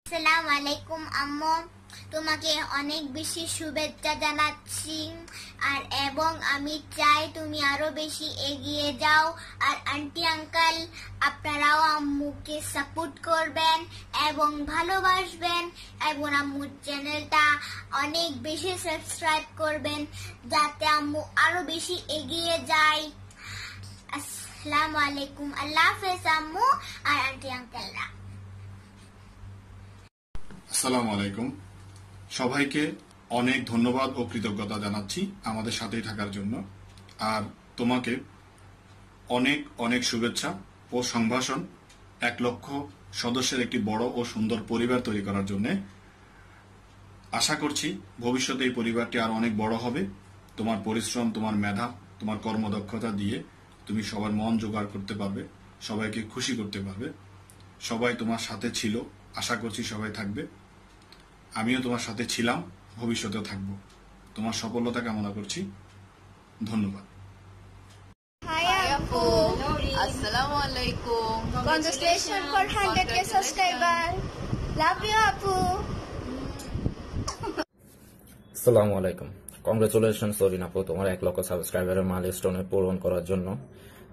আসসালামু আলাইকুম আম্মু, তোমাকে অনেক বেশি শুভেচ্ছা জানাচ্ছি। আর এবং আমি চাই তুমি আরো বেশি এগিয়ে যাও। আর আন্টি আঙ্কেল আপনারাও আম্মুকে সাপোর্ট করবেন এবং ভালোবাসবেন এবং আম্মুর চ্যানেলটা অনেক বেশি সাবস্ক্রাইব করবেন যাতে আম্মু আরো বেশি এগিয়ে যায়। আসসালামু আলাইকুম, আল্লাহ হাফেজ আম্মু আর আন্টি আঙ্কেলরা। আসসালামু আলাইকুম। সবাইকে অনেক ধন্যবাদ ও কৃতজ্ঞতা জানাচ্ছি আমাদের সাথেই থাকার জন্য। আর তোমাকে অনেক অনেক শুভেচ্ছা ও সম্ভাষণ 1,00,000 সদস্যের একটি বড় ও সুন্দর পরিবার তৈরি করার জন্য। আশা করছি ভবিষ্যতে এই পরিবারটি আরো অনেক বড় হবে। তোমার পরিশ্রম, তোমার মেধা, তোমার কর্মদক্ষতা দিয়ে তুমি সবার মন জোগাড় করতে পারবে, সবাইকে খুশি করতে পারবে। সবাই তোমার সাথে ছিল, আশা করছি সবাই থাকবে। আমিও তোমার সাথে ছিলাম, ভবিষ্যতেও থাকবো। তোমার সফলতা কামনা করছি। ধন্যবাদ। Hi Appu. Assalamualaikum. Congratulations for 100k subscriber. Love you Appu. আসসালামু আলাইকুম। কংগ্রেচুলেশন সরিন আপু, তোমার 1,00,000 সাবস্ক্রাইবারের মাইলস্টোনে পূরণ করার জন্য।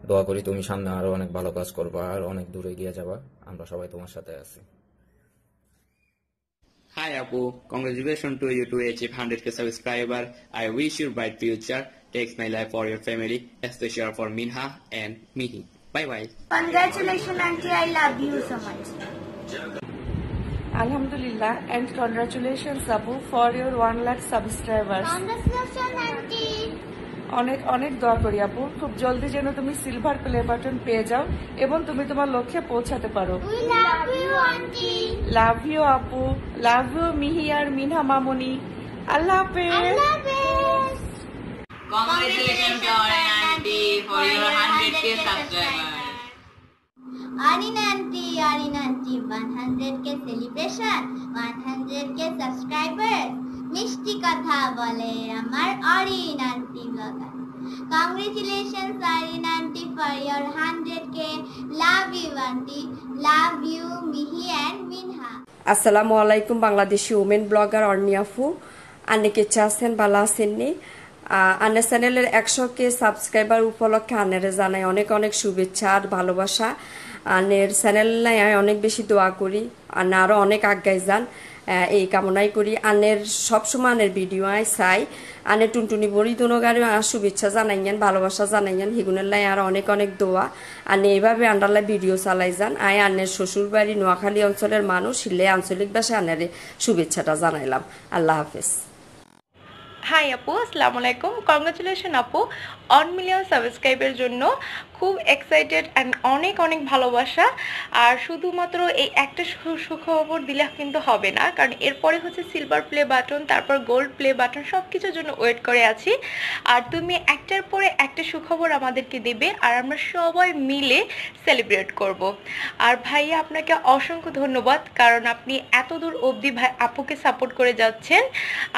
দোয়া করি তুমি সামনে আরো অনেক ভালো কাজ করবা আর অনেক দূরে এগিয়ে যাবা। আমরা সবাই তোমার সাথে আছি। Hi Apu, congratulations to you to achieve 100k subscriber. I wish you bright future. Takes my life for your family, especially for Minha and Mihi. Bye bye. Congratulations auntie, I love you so much. Alhamdulillah and congratulations Apu for your 1 lakh subscribers. Congratulations aunty. অনেক অনেক দোয়া করি আপু, খুব জলদি যেন তুমি silver play button পেয়ে যাও এবং তুমি তোমার লক্ষ্যে পৌঁছাতে পারো। We love you aunty. Love you আপু, লাভ ইউ মিহি আর মিনহা মামুনি। আল্লাহ হাফেজ। Allah Hafiz. Congratulations Lauren auntie for your 100k subscriber. Arin aunty, 100k celebration, 100k subscribers. মিষ্টি কথা বলে আমার Arin aunty blogger. Congratulations Arin aunty for your 100k. Love you aunty. Love you Mihi and Minha. আসসালামু আলাইকুম Bangladeshi women blogger অর্নিয়াফু। আন্নে কেচে আছেন ভালো আছেননি? আন্নের চ্যানেলের 100k সাবস্ক্রাইবার উপলক্ষে আন্নারে জানাই অনেক অনেক শুভেচ্ছা আর ভালোবাসা। আন্নের চ্যানেল নাই অনেক বেশি দোয়া করি, আন্না আরও অনেক আগায় যান এই কামনাই করি। আন্নের সবসময় আন্নের ভিডিও চাই, আন্নের টুনটুনি বড়ি দুনোগারে শুভেচ্ছা জানাইয়েন, ভালোবাসা জানাইয়েন, হিগুনের লাই আর অনেক অনেক দোয়া। আন্নে এইভাবে আন্ডারলাই ভিডিও চালাই যান। আন্নের শ্বশুর বাড়ি নোয়াখালী অঞ্চলের মানুষ হিলে আঞ্চলিক ভাষায় আন্নারে শুভেচ্ছাটা জানাইলাম। আল্লাহ হাফেজ। হাই আপু, আসসালামু আলাইকুম। কংগ্রাচুলেশন আপু 1 মিলিয়ন সাবস্ক্রাইবের জন্য। খুব এক্সাইটেড অ্যান্ড অনেক অনেক ভালোবাসা। আর শুধুমাত্র এই একটা সুখবর দিলে কিন্তু হবে না, কারণ এরপরে হচ্ছে সিলভার প্লে বাটন, তারপর গোল্ড প্লে বাটন, সব কিছুর জন্য ওয়েট করে আছি। আর তুমি একটার পরে একটা সুখবর আমাদেরকে দেবে আর আমরা সবাই মিলে সেলিব্রেট করব। আর ভাইয়া আপনাকে অসংখ্য ধন্যবাদ, কারণ আপনি এত দূর অবধি ভাই আপুকে সাপোর্ট করে যাচ্ছেন।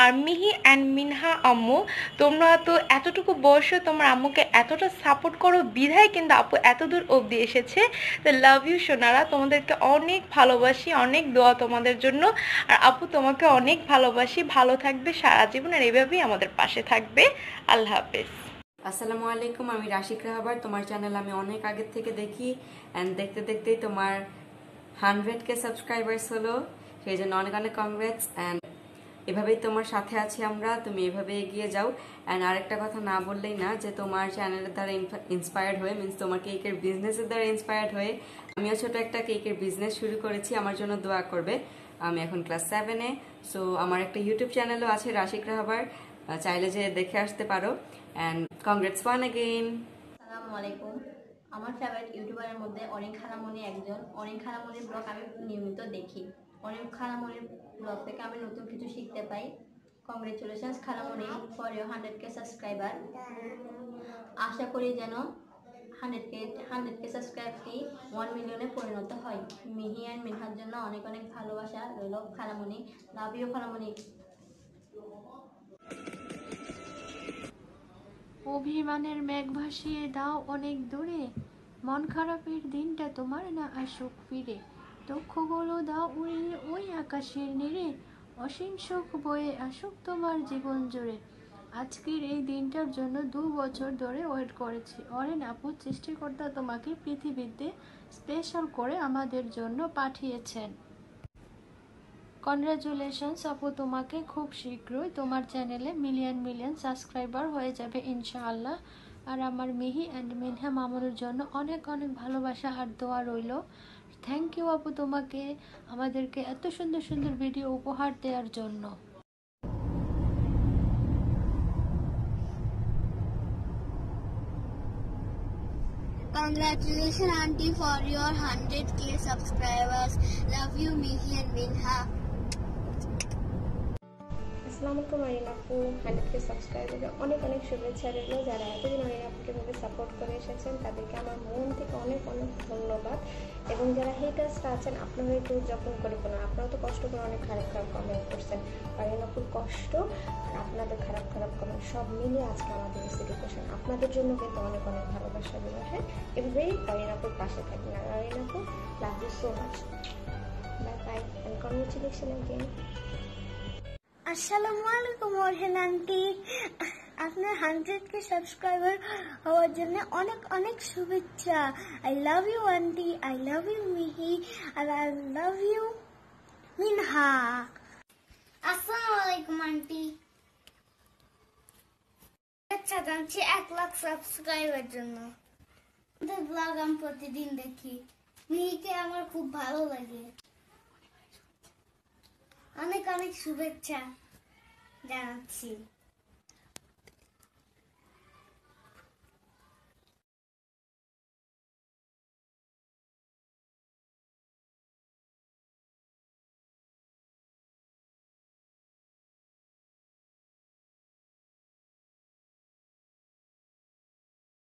আর মিহি অ্যান্ড মিনহা আম্মু, তোমরা তো এতটুকু বয়সে তোমার আম্মুকে এতটা সাপোর্ট করো বিধায় কিন্তু আপু এত দূর অবধি এসেছে। তো লাভ ইউ সোনারা, তোমাদেরকে অনেক ভালোবাসি, অনেক দোয়া তোমাদের জন্য। আর আপু তোমাকে অনেক ভালোবাসি, ভালো থাকবে সারা জীবন আর এইভাবেই আমাদের পাশে থাকবে। আল্লাহ হাফেজ। আসসালামু আলাইকুম, আমি রাশিক রাহাবার। তোমার চ্যানেল আমি অনেক আগে থেকে দেখি অ্যান্ড দেখতে দেখতেই তোমার 100k সাবস্ক্রাইবার্স হলো, সেই জন্য অনেক অনেক কংগ্রেটস। অ্যান্ড এভাবেই তোমার সাথে আছি আমরা, তুমি এভাবে এগিয়ে যাও। অ্যান্ড আরেকটা কথা না বললেই না, যে তোমার চ্যানেলের দ্বারা ইন্সপায়ার্ড হয়ে, মিনস তোমার কেকের বিজনেসের দ্বারা ইন্সপায়ার্ড হয়ে আমিও ছোট একটা কেকের বিজনেস শুরু করেছি। আমার জন্য দোয়া করবে। আমি এখন ক্লাস 7-এ। সো আমার একটা ইউটিউব চ্যানেলও আছে রাশিক রাহাবার, চাইলে যে দেখে আসতে পারো। And congrats one again. আসসালামু আলাইকুম। আমার ফেভারিট ইউটিউবারের মধ্যে অনেক খালামণি একজন। অনেক খালামণির ব্লগ আমি নিয়মিত দেখি। অনেক খালামণির ব্লগ থেকে আমি নতুন কিছু শিখতে পাই। কংগ্রেচুলেশনস খালামণি ফর ইউর 100k সাবস্ক্রাইবার। আশা করি যেন 100k সাবস্ক্রাইবটি 1 মিলিয়নে পরিণত হয়। মিহি অ্যান্ড মিনহার জন্য অনেক অনেক ভালোবাসা রইল খালামণি। লাভ ইউ খালামণি। অভিমানের মেঘ ভাসিয়ে দাও অনেক দূরে, মন খারাপের দিনটা তোমার না আসুক ফিরে। দুঃখগুলো দাও উড়িয়ে ওই আকাশের নীড়ে, অসীম সুখ বয়ে আসুক তোমার জীবন জুড়ে। আজকের এই দিনটার জন্য 2 বছর ধরে ওয়েট করেছি। অরিন আপু সৃষ্টিকর্তা তোমাকে পৃথিবীতে স্পেশাল করে আমাদের জন্য পাঠিয়েছেন। কনগ্রাচুলেশনস আপু, তোমাকে খুব শীঘ্রই তোমার চ্যানেলে মিলিয়ন সাবস্ক্রাইবার হয়ে যাবে ইনশাআল্লাহ। আর আমার মিহি অ্যান্ড মিনহা মামুনের জন্য অনেক অনেক ভালোবাসা আর দোয়া রইল। থ্যাংক ইউ আপু তোমাকে আমাদেরকে এত সুন্দর সুন্দর ভিডিও উপহার দেওয়ার জন্য। Congratulations auntie for your 100k subscribers. Love you Mihi and Minha. আসসালামু আলাইকুম আরিন আপু, 100k সাবস্ক্রাইবারের অনেক অনেক শুভেচ্ছা রইল। যারা এতদিন আরিন আপুকে ভাবে সাপোর্ট করে এসেছেন তাদেরকে আমার মন থেকে অনেক অনেক ধন্যবাদ। এবং যারা হেটার্সরা আছেন আপনারা একটু যখন করে কোনো, আপনারা তো কষ্ট করে অনেক খারাপ খারাপ কমেন্ট করছেন। আরিন আপুর কষ্ট আর আপনাদের খারাপ খারাপ কমেন্ট সব মিলিয়ে আজকে আমাদের এই সিচুয়েশন। আপনাদের জন্য কিন্তু অনেক অনেক ভালোবাসা দিল। হ্যাঁ, এভাবেই আরিন আপুর পাশে থাকবেন। আর আরিন আপু, love you so much, bye bye and congratulation again. আসসালামু আলাইকুম ওরহান আন্টি, আপনার 100k সাবস্ক্রাইবার হওয়ার জন্য অনেক অনেক শুভেচ্ছা। I love you aunty, I love you Mihi, আর আই লাভ ইউ মিনহা। আসসালামু আলাইকুম আন্টি, আচ্ছা জানছি 1 লাখ সাবস্ক্রাইবার জন্য। আপনার ব্লগ আমি প্রতিদিন দেখি, মিহিকে আমার খুব ভালো লাগে। অনেক অনেক শুভেচ্ছা জানাচ্ছি।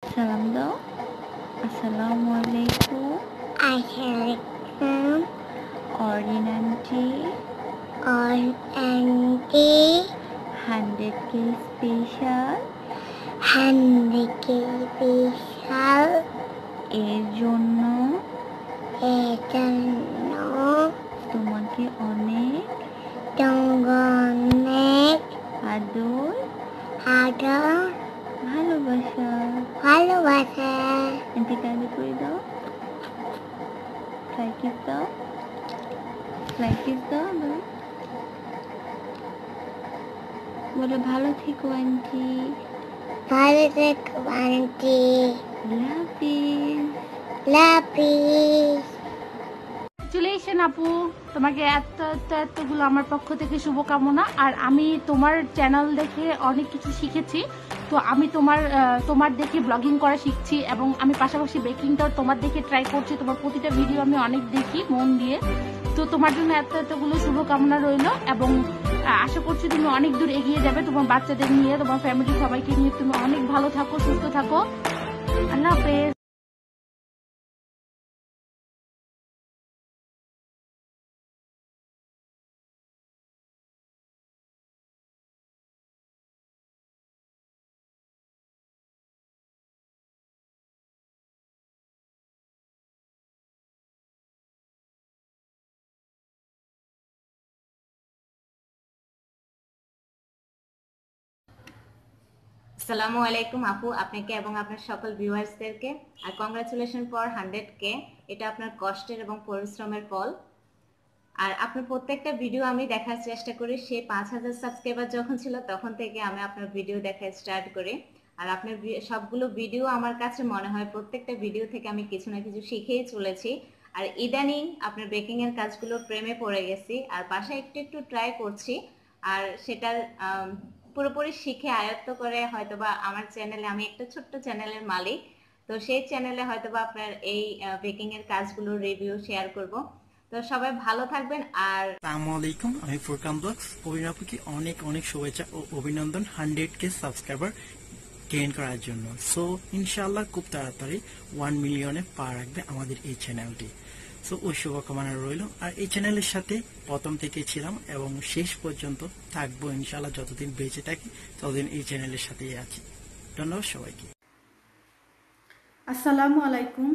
সালাম দাও। আসসালামু আলাইকুম। আসসালামু Arin aunty, aunty 100k special 100k special এর জন্য তোমাকে অনেক আদর ভালোবাসা। আন্টি কাঁদে করে দাও, লাইক দাও, বলো ভালো থেকো আন্টি। ভালো থেকো আন্টি, লাভ ইউ। কংগ্রাচুলেশন আপু, তোমাকে এতগুলো আমার পক্ষ থেকে শুভকামনা। আর আমি তোমার চ্যানেল দেখে অনেক কিছু শিখেছি। তো আমি তোমার দেখে ব্লগিং করা শিখছি এবং আমি পাশাপাশি বেকিংটাও তোমার দেখে ট্রাই করছি। তোমার প্রতিটা ভিডিও আমি অনেক দেখি মন দিয়ে। তো তোমার জন্য এতগুলো শুভকামনা রইল এবং আশা করছি তুমি অনেক দূর এগিয়ে যাবে তোমার বাচ্চাদের নিয়ে, তোমার ফ্যামিলি সবাইকে নিয়ে। তুমি অনেক ভালো থাকো, সুস্থ থাকো। আল্লাহ হাফেজ। আসসালামু আলাইকুম আপু, আপনাকে এবং আপনার সকল ভিউয়ার্সদেরকে। আর কংগ্রাচুলেশন ফর 100k। এটা আপনার কষ্টের এবং পরিশ্রমের ফল। আর আপনার প্রত্যেকটা ভিডিও আমি দেখার চেষ্টা করি। সে 5000 সাবস্ক্রাইবার যখন ছিল তখন থেকে আমি আপনার ভিডিও দেখা স্টার্ট করি। আর আপনার সবগুলো ভিডিও আমার কাছে মনে হয় প্রত্যেকটা ভিডিও থেকে আমি কিছু না কিছু শিখেই চলেছি। আর ইদানিং আপনার বেকিং এর কাজগুলো প্রেমে পড়ে গেছি। আর বাসায় একটু একটু ট্রাই করছি। আর সেটার পুরোপুরি শিখে আয়ত্ত করে হয়তোবা আমার চ্যানেলে, আমি একটা ছোট্ট চ্যানেলের মালিক, তো সেই চ্যানেলে হয়তোবা আপনার এই বেকিং এর কাজগুলো রিভিউ শেয়ার করব। তো সবাই ভালো থাকবেন। আর আসসালামু আলাইকুম, আমি ফুরকান ব্লগস। অরিন আপুকে অনেক অনেক শুভেচ্ছা ও অভিনন্দন 100k সাবস্ক্রাইবার গেইন করার জন্য। সো ইনশাআল্লাহ খুব তাড়াতাড়ি 1 মিলিয়নে পা রাখবে আমাদের এই চ্যানেলটি। সো ওই শুভকামনা রইল। আর এই চ্যানেলের সাথে প্রথম থেকে ছিলাম এবং শেষ পর্যন্ত থাকবো ইনশাআল্লাহ। যতদিন বেঁচে থাকি ততদিন এই চ্যানেলের সাথেই আছি। ধন্যবাদ সবাইকে। আসসালামু আলাইকুম,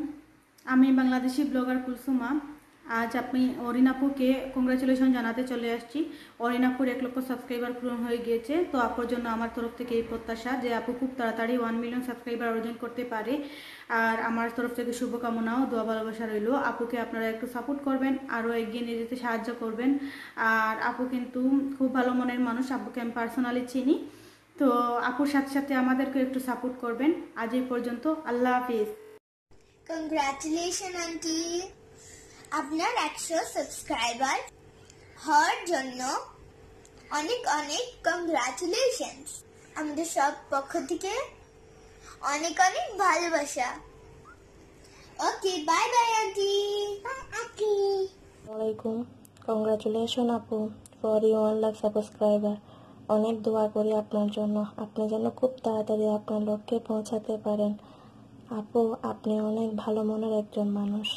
আমি বাংলাদেশি ব্লগার কুলসুমা। আজ আপনি অরিন আপুকে কংগ্রাচুলেশন জানাতে চলে আসছি। অরিন আপুর 1 লক্ষ সাবস্ক্রাইবার পূরণ হয়ে গিয়েছে। তো আপুর জন্য আমার তরফ থেকে এই প্রত্যাশা যে আপু খুব তাড়াতাড়ি 1 মিলিয়ন সাবস্ক্রাইবার অর্জন করতে পারে। আর আমার তরফ থেকে শুভকামনাও দোয়া ভালোবাসা রইল। আপুকে আপনারা একটু সাপোর্ট করবেন, আরও এগিয়ে নিয়ে যেতে সাহায্য করবেন। আর আপু কিন্তু খুব ভালো মনের মানুষ, আপুকে আমি পার্সোনালি চিনি। তো আপুর সাথে সাথে আমাদেরকে একটু সাপোর্ট করবেন। আজ এই পর্যন্ত, আল্লাহ হাফিজ। কংগ্রাচুলেশন আন্টি, আপনার 100 সাবস্ক্রাইবার হওয়ার জন্য অনেক অনেক কংগ্রাচুলেশনস। আমাদের সব পক্ষ থেকে অনেক অনেক ভালোবাসা। ওকে, বাই বাই আন্টি। আসসালামাইকুম, কংগ্রাচুলেশন আপু ফর ইউ 1 লাখ সাবস্ক্রাইবার। অনেক দোয়া করি আপনার জন্য, আপনি যেন খুব তাড়াতাড়ি আপনার লক্ষ্যে পৌঁছাতে পারেন। আপু, আপনি অনেক ভালো মনের একজন মানুষ,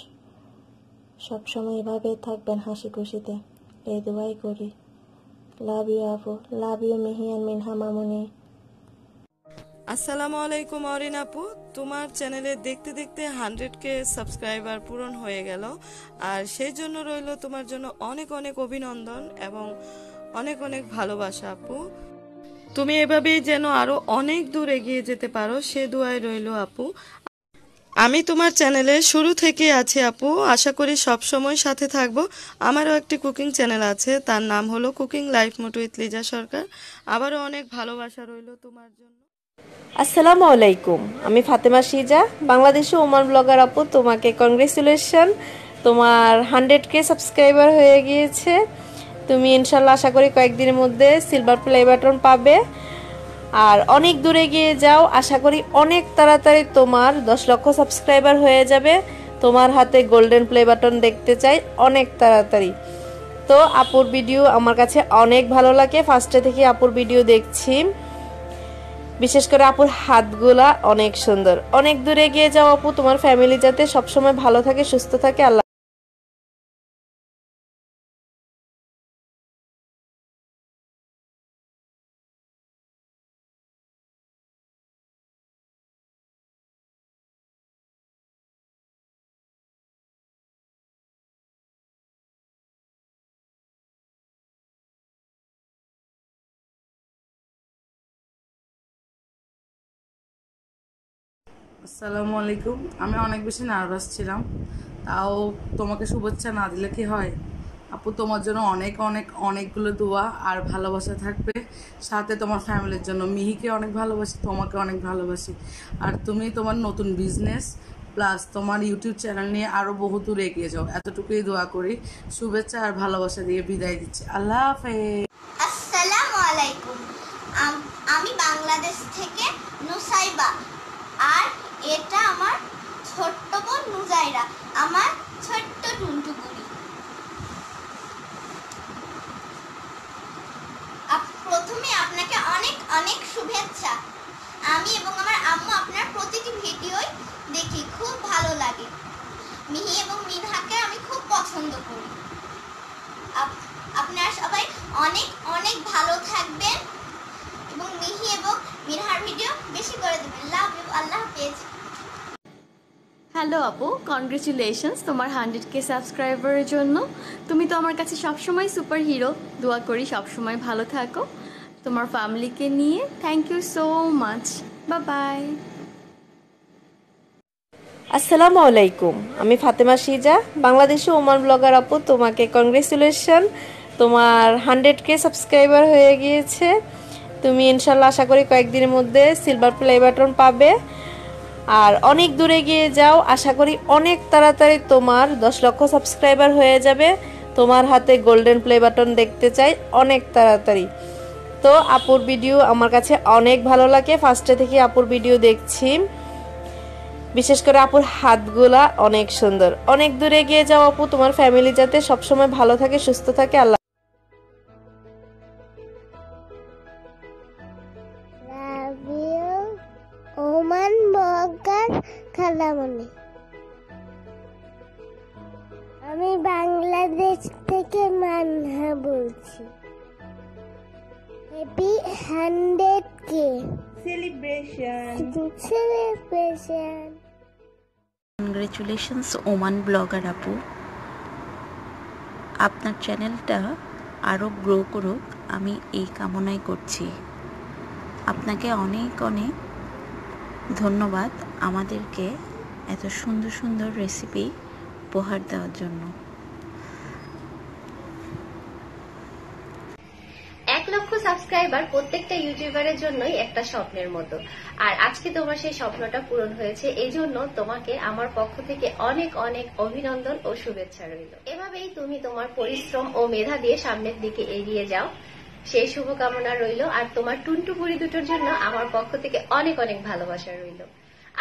সবসময় এভাবেই থাকবেন হাসি খুশিতে, এই দোয়াই করি। লাভ ইউ আপু, লাভ ইউ মিহি এন্ড মিনহা মামুনি। আসসালামু আলাইকুম অরিন আপু, তোমার চ্যানেলে দেখতে দেখতে 100K সাবস্ক্রাইবার পূরণ হয়ে গেল, আর সেই জন্য রইল তোমার জন্য অনেক অনেক অভিনন্দন এবং অনেক অনেক ভালোবাসা আপু। তুমি এভাবেই যেন আরো অনেক দূর এগিয়ে যেতে পারো সে দোয়াই রইল আপু। আমি তোমার চ্যানেলে শুরু থেকে আছি আপু, আশা করি সব সময় সাথে থাকবো। আমারও একটি কুকিং চ্যানেল আছে, তার নাম হলো cooking life motto with Liza Sarkar. আবারও অনেক ভালোবাসা রইল তোমার জন্য। আসসালামু আলাইকুম, আমি ফাতেমা শিজা, বাংলাদেশি ওমান ব্লগার আপু। তোমাকে কংগ্রেচুলেশন, তোমার 100K সাবস্ক্রাইবার হয়ে গিয়েছে। তুমি ইনশাল্লাহ আশা করি কয়েকদিনের মধ্যে সিলভার প্লে বাটন পাবে, আর অনেক দূরে গিয়ে যাও। আশা করি অনেক তাড়াতাড়ি তোমার 10 লক্ষ সাবস্ক্রাইবার হয়ে যাবে। তোমার হাতে গোল্ডেন প্লে বাটন দেখতে চাই অনেক তাড়াতাড়ি। তো আপুর ভিডিও আমার কাছে অনেক ভালো লাগে, ফার্স্টে থেকে আপুর ভিডিও দেখছি। বিশেষ করে আপুর হাতগুলা অনেক সুন্দর। অনেক দূরে গিয়ে যাও আপু, তোমার ফ্যামিলি যাতে সবসময় ভালো থাকে, সুস্থ থাকে। আল্লাহ। আসসালামু আলাইকুম, আমি অনেক বেশি নার্ভাস ছিলাম, তাও তোমাকে শুভেচ্ছা না দিলে কি হয় আপু। তোমার জন্য অনেক অনেক অনেকগুলো দোয়া আর ভালোবাসা থাকবে, সাথে তোমার ফ্যামিলির জন্য। মিহিকে অনেক ভালোবাসি, তোমাকে অনেক ভালোবাসি। আর তুমি তোমার নতুন বিজনেস প্লাস তোমার ইউটিউব চ্যানেল নিয়ে আরও বহু দূর এগিয়ে যাও, এতটুকুই দোয়া করি। শুভেচ্ছা আর ভালোবাসা দিয়ে বিদায় দিচ্ছি, আল্লাহ হাফেজ। আসসালামু আলাইকুম, আমি বাংলাদেশ থেকে নুসাইবা, আর এটা আমার ছোট্ট বোন নুজাইরা, আমার ছোট্ট টুনটুকুরি। প্রথমে আপনাকে অনেক অনেক শুভেচ্ছা। আমি এবং আমার আম্মু আপনার প্রতিটি ভিডিওই দেখি, খুব ভালো লাগে। মিহি এবং মিনহাকে আমি খুব পছন্দ করি। আপনারা সবাই অনেক অনেক ভালো থাকবেন এবং মিহি এবং মিনহার ভিডিও বেশি করে দেবেন। লাভ ইউ, আল্লাহ হাফেজ। হ্যালো আপু, কংগ্রেচুলেশনস তোমার 100K সাবস্ক্রাইবারের জন্য। তুমি তো আমার কাছে সবসময় সুপার হিরো। দোয়া করি সবসময় ভালো থাকো তোমার ফ্যামিলিকে নিয়ে। Thank you so much, bye bye. আসসালামু আলাইকুম, আমি ফাতেমা শিজা, বাংলাদেশি ওমান ব্লগার আপু। তোমাকে কংগ্রেচুলেশন, তোমার 100K সাবস্ক্রাইবার হয়ে গিয়েছে। তুমি ইনশাল্লাহ আশা করি কয়েকদিনের মধ্যে সিলভার প্লে বাটন পাবে, আর অনেক দূরে গিয়ে যাও। আশা করি অনেক তাড়াতাড়ি তোমার 10 লক্ষ সাবস্ক্রাইবার হয়ে যাবে। তোমার হাতে গোল্ডেন প্লে বাটন দেখতে চাই অনেক তাড়াতাড়ি। তো আপুর ভিডিও আমার কাছে অনেক ভালো লাগে, ফার্স্টে থেকে আপুর ভিডিও দেখছি। বিশেষ করে আপুর হাতগুলা অনেক সুন্দর। অনেক দূরে গিয়ে যাও আপু, তোমার ফ্যামিলি যাতে সবসময় ভালো থাকে, সুস্থ থাকে। আল্লাহ। ওমান ব্লগার খালামণি, আমি বাংলাদেশ থেকে মানহা বলছি। Happy 100K celebration. Congratulations Oman blogger আপু, আপনার চ্যানেলটা আরও গ্রো করুক, আমি এই কামনাই করছি। আপনাকে অনেক অনেক ধন্যবাদ আমাদেরকে এত সুন্দর সুন্দর রেসিপি উপহার দেওয়ার জন্য। 1 লক্ষ সাবস্ক্রাইবার প্রত্যেকটা ইউটিউবারের জন্যই একটা স্বপ্নের মতো, আর আজকে তোমার সেই স্বপ্নটা পূরণ হয়েছে। এই জন্য তোমাকে আমার পক্ষ থেকে অনেক অনেক অভিনন্দন ও শুভেচ্ছা রইল। এভাবেই তুমি তোমার পরিশ্রম ও মেধা দিয়ে সামনের দিকে এগিয়ে যাও, সেই শুভকামনা রইল। আর তোমার টুনটু বুড়ি দুটোর জন্য আমার পক্ষ থেকে অনেক অনেক ভালোবাসা রইল।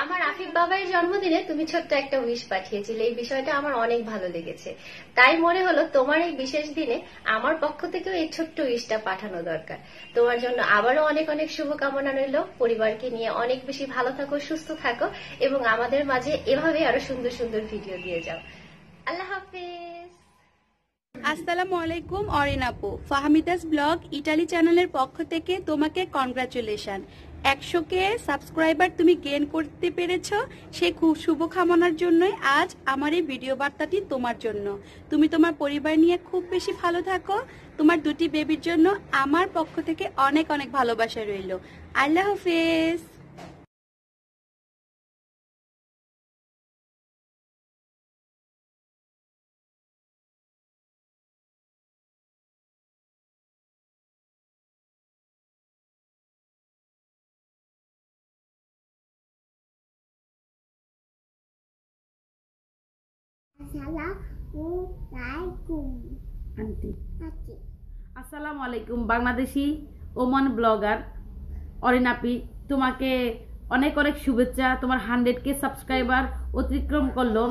আমার আফিফ বাবাইয়ের জন্মদিনে তুমি ছোট্ট একটা উইশ পাঠিয়েছিলে, এই বিষয়টা আমার অনেক ভালো লেগেছে। তাই মনে হলো তোমার এই বিশেষ দিনে আমার পক্ষ থেকেও এই ছোট্ট উইশটা পাঠানো দরকার। তোমার জন্য আবারও অনেক অনেক শুভকামনা রইল। পরিবারকে নিয়ে অনেক বেশি ভালো থাকো, সুস্থ থাকো এবং আমাদের মাঝে এভাবে আরো সুন্দর সুন্দর ভিডিও দিয়ে যাও। আল্লাহ হাফেজ। আসসালামু আলাইকুম অরিন আপু, ফাহমিদাস ব্লগ ইটালি চ্যানেলের পক্ষ থেকে তোমাকে কনগ্রাচুলেশন। 100K সাবস্ক্রাইবার তুমি গেইন করতে পেরেছো, সেই খুব শুভকামনার জন্যই আজ আমার এই ভিডিও বার্তাটি তোমার জন্য। তুমি তোমার পরিবার নিয়ে খুব বেশি ভালো থাকো। তোমার দুটি বেবির জন্য আমার পক্ষ থেকে অনেক অনেক ভালোবাসা রইল। আল্লাহ হাফেজ। আসসালামু আলাইকুম বাংলাদেশি ওমান ব্লগার অরিন আপি, তোমাকে অনেক অনেক শুভেচ্ছা। তোমার 100K সাবস্ক্রাইবার অতিক্রম করলো,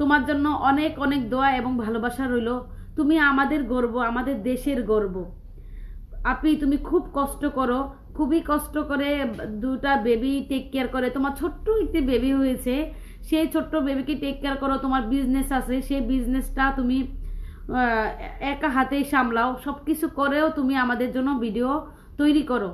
তোমার জন্য অনেক অনেক দোয়া এবং ভালোবাসা রইল। তুমি আমাদের গর্ব, আমাদের দেশের গর্ব। আপনি তুমি খুব কষ্ট করো, খুবই কষ্ট করে দুটা বেবি টেক কেয়ার করে। তোমার ছোট্ট একটি বেবি হয়েছে, সেই ছোট্ট বেবিকে টেক কেয়ার করো। তোমার বিজনেস আছে, সেই বিজনেসটা তুমি একা হাতেই সামলাও। সব কিছু করেও তুমি আমাদের জন্য ভিডিও তৈরি করো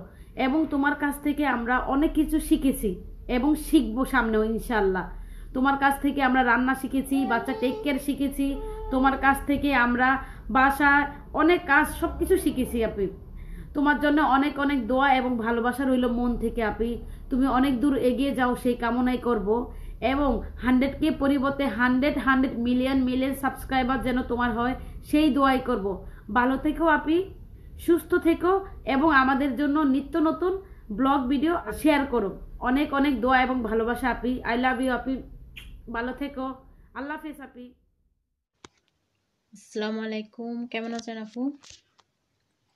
এবং তোমার কাছ থেকে আমরা অনেক কিছু শিখেছি এবং শিখবো সামনেও ইনশাল্লাহ। তোমার কাছ থেকে আমরা রান্না শিখেছি, বাচ্চা টেক কেয়ার শিখেছি, তোমার কাছ থেকে আমরা বাসায় অনেক কাজ সব কিছু শিখেছি আপনি। তোমার জন্য অনেক অনেক দোয়া এবং ভালোবাসা রইল মন থেকে আপনি। তুমি অনেক দূর এগিয়ে যাও সেই কামনাই করব এবং 100K পরিবর্তে 100 মিলিয়ন সাবস্ক্রাইবার যেন তোমার হয় সেই দোয়াই করব। ভালো থেকো আপনি, সুস্থ থেকো এবং আমাদের জন্য নিত্য নতুন ব্লগ ভিডিও শেয়ার করো। অনেক অনেক দোয়া এবং ভালোবাসা আপনি। আই লাভ ইউ আপনি, ভালো থেকো। আল্লাহ হাফেজ আপনি। আসসালামু আলাইকুম, কেমন আছেন আপু?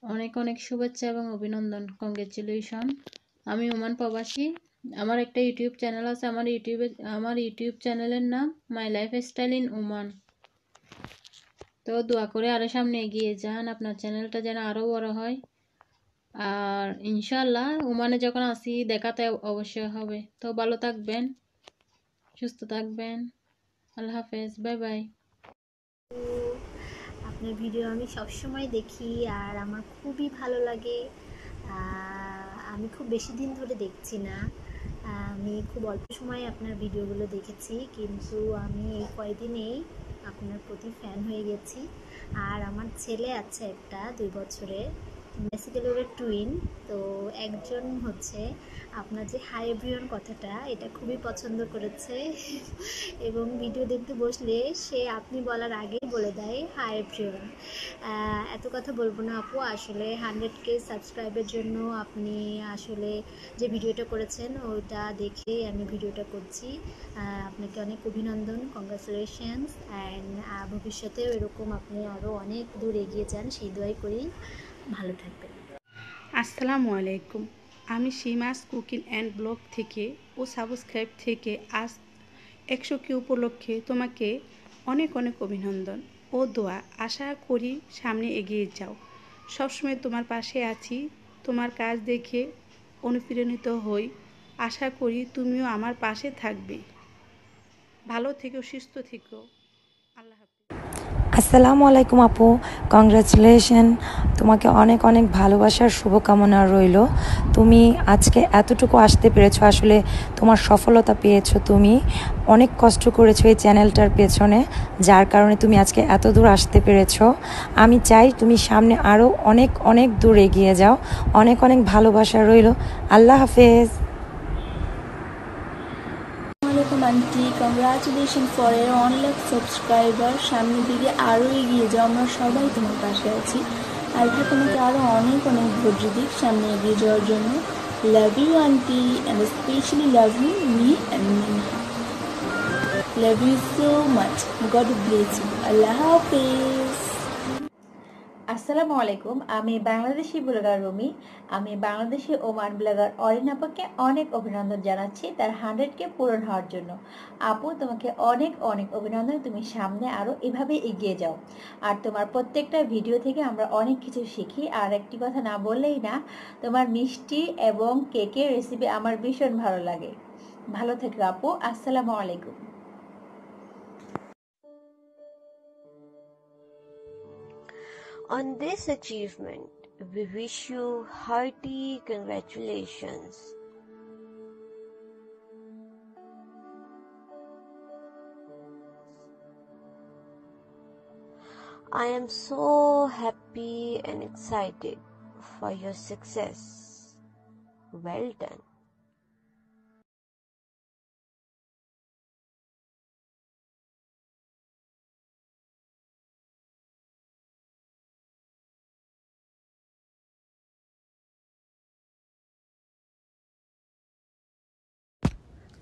অনেক অনেক শুভেচ্ছা এবং অভিনন্দন, কংগ্রেচুলেশন। আমি ওমান প্রবাসী, আমার একটা ইউটিউব চ্যানেল আছে। আমার ইউটিউব চ্যানেলের নাম মাই লাইফস্টাইল ইন ওমান। তো দোয়া করে আরও সামনে এগিয়ে যান, আপনার চ্যানেলটা যেন আরও বড় হয়। আর ইনশাল্লাহ ওমানে যখন আসি দেখাতে অবশ্যই হবে। তো ভালো থাকবেন, সুস্থ থাকবেন। আল্লাহ হাফেজ, বাই বাই। আপনার ভিডিও আমি সবসময় দেখি আর আমার খুবই ভালো লাগে। আমি খুব বেশি দিন ধরে দেখছি না, আমি খুব অল্প সময় আপনার ভিডিওগুলো দেখেছি, কিন্তু আমি এই কয়েকদিনেই আপনার প্রতি ফ্যান হয়ে গেছি। আর আমার ছেলে আছে একটা 2 বছরের, বেসিক্যালি ওরা টুইন। তো একজন হচ্ছে আপনার যে হাই এভরিওয়ান কথাটা, এটা খুবই পছন্দ করেছে এবং ভিডিও দেখতে বসলে সে আপনি বলার আগেই বলে দেয় হাই এভরিওয়ান। এত কথা বলবো না আপু, আসলে 100K সাবস্ক্রাইবের জন্য আপনি আসলে যে ভিডিওটা করেছেন ওটা দেখে আমি ভিডিওটা করছি। আপনাকে অনেক অভিনন্দন, কংগ্রাচুলেশনস। অ্যান্ড ভবিষ্যতেও এরকম আপনি আরও অনেক দূর এগিয়ে যান সেই দোয়াই করি। ভালো থাকবেন। আসসালামু আলাইকুম, আমি সীমাস কুকিং অ্যান্ড ব্লগ থেকে ও সাবস্ক্রাইব থেকে আজ 100K উপলক্ষে তোমাকে অনেক অনেক অভিনন্দন ও দোয়া। আশা করি সামনে এগিয়ে যাও, সবসময় তোমার পাশে আছি। তোমার কাজ দেখে অনুপ্রাণিত হই, আশা করি তুমিও আমার পাশে থাকবে। ভালো থেকো, সুস্থ থেকো। আল্লাহ হাফেজ। আসসালামু আলাইকুম আপু, কংগ্রাচুলেশন। তোমাকে অনেক অনেক ভালোবাসার শুভকামনা রইল। তুমি আজকে এতটুকু আসতে পেরেছো, আসলে তোমার সফলতা পেয়েছো। তুমি অনেক কষ্ট করেছো এই চ্যানেলটার পেছনে, যার কারণে তুমি আজকে এত দূর আসতে পেরেছো। আমি চাই তুমি সামনে আরও অনেক অনেক দূর এগিয়ে যাও। অনেক অনেক ভালোবাসা রইল। আল্লাহ হাফেজ। আন্টি, কংগ্রাচুলেশন ফর এর 1 লাখ সাবস্ক্রাইবার। সামনের দিকে আরও এগিয়ে যাও, আমরা সবাই তোমার পাশে আছি। আল্লাহ তোমাকে আরও অনেক অনেক ধৈর্য দিক সামনে এগিয়ে যাওয়ার জন্য। Love you aunty, and specially love you me and Minha. Love you so much, God bless you. আল্লাহ হাফেজ। আসসালামু আলাইকুম, আমি বাংলাদেশি ব্লগার রুমি। আমি বাংলাদেশি ওমান ব্লগার অরিন আপাকে অনেক অভিনন্দন জানাচ্ছি তার 100K পূরণ হওয়ার জন্য। আপু, তোমাকে অনেক অনেক অভিনন্দন। তুমি সামনে আরও এভাবে এগিয়ে যাও। আর তোমার প্রত্যেকটা ভিডিও থেকে আমরা অনেক কিছু শিখি। আর একটি কথা না বললেই না, তোমার মিষ্টি এবং কেকের রেসিপি আমার ভীষণ ভালো লাগে। ভালো থেকো আপু। আসসালামু আলাইকুম। On this achievement, we wish you hearty congratulations. I am so happy and excited for your success. Well done.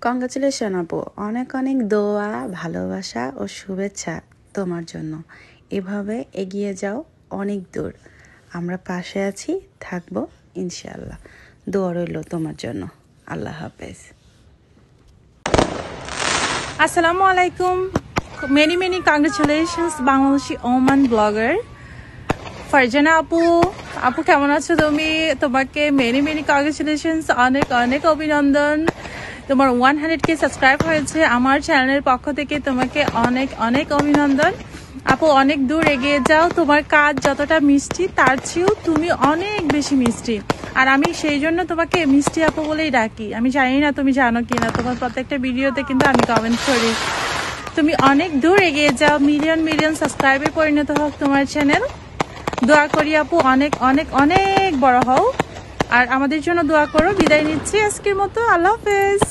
Congratulation আপু, অনেক অনেক দোয়া, ভালোবাসা ও শুভেচ্ছা তোমার জন্য। এভাবে এগিয়ে যাও অনেক দূর। আমরা পাশে আছি, থাকবো ইনশাআল্লাহ। দোয়া রইল তোমার জন্য। আল্লাহ হাফেজ। আসসালামু আলাইকুম, many many congratulations Bangladeshi Oman blogger Farzana আপু। আপু কেমন আছো তুমি? তোমাকে মেনি মেনি কংগ্রাচুলেশনস, অনেক অনেক অভিনন্দন। তোমার 100K সাবস্ক্রাইব হয়েছে আমার চ্যানেলের পক্ষ থেকে, তোমাকে অনেক অনেক অভিনন্দন। আপু, অনেক দূর এগিয়ে যাও। তোমার কাজ যতটা মিষ্টি তার চেয়েও তুমি অনেক বেশি মিষ্টি। আর আমি সেই জন্য তোমাকে মিষ্টি আপু বলেই ডাকি। আমি জানি না তুমি জানো কি না, তোমার প্রত্যেকটা ভিডিওতে কিন্তু আমি কমেন্ট করি। তুমি অনেক দূর এগিয়ে যাও, মিলিয়ন মিলিয়ন সাবস্ক্রাইবে পরিণত হোক তোমার চ্যানেল। দোয়া করি আপু, অনেক অনেক অনেক বড় হও। আর আমাদের জন্য দোয়া করো। বিদায় নিচ্ছি আজকের মতো। আল্লাহ হাফেজ।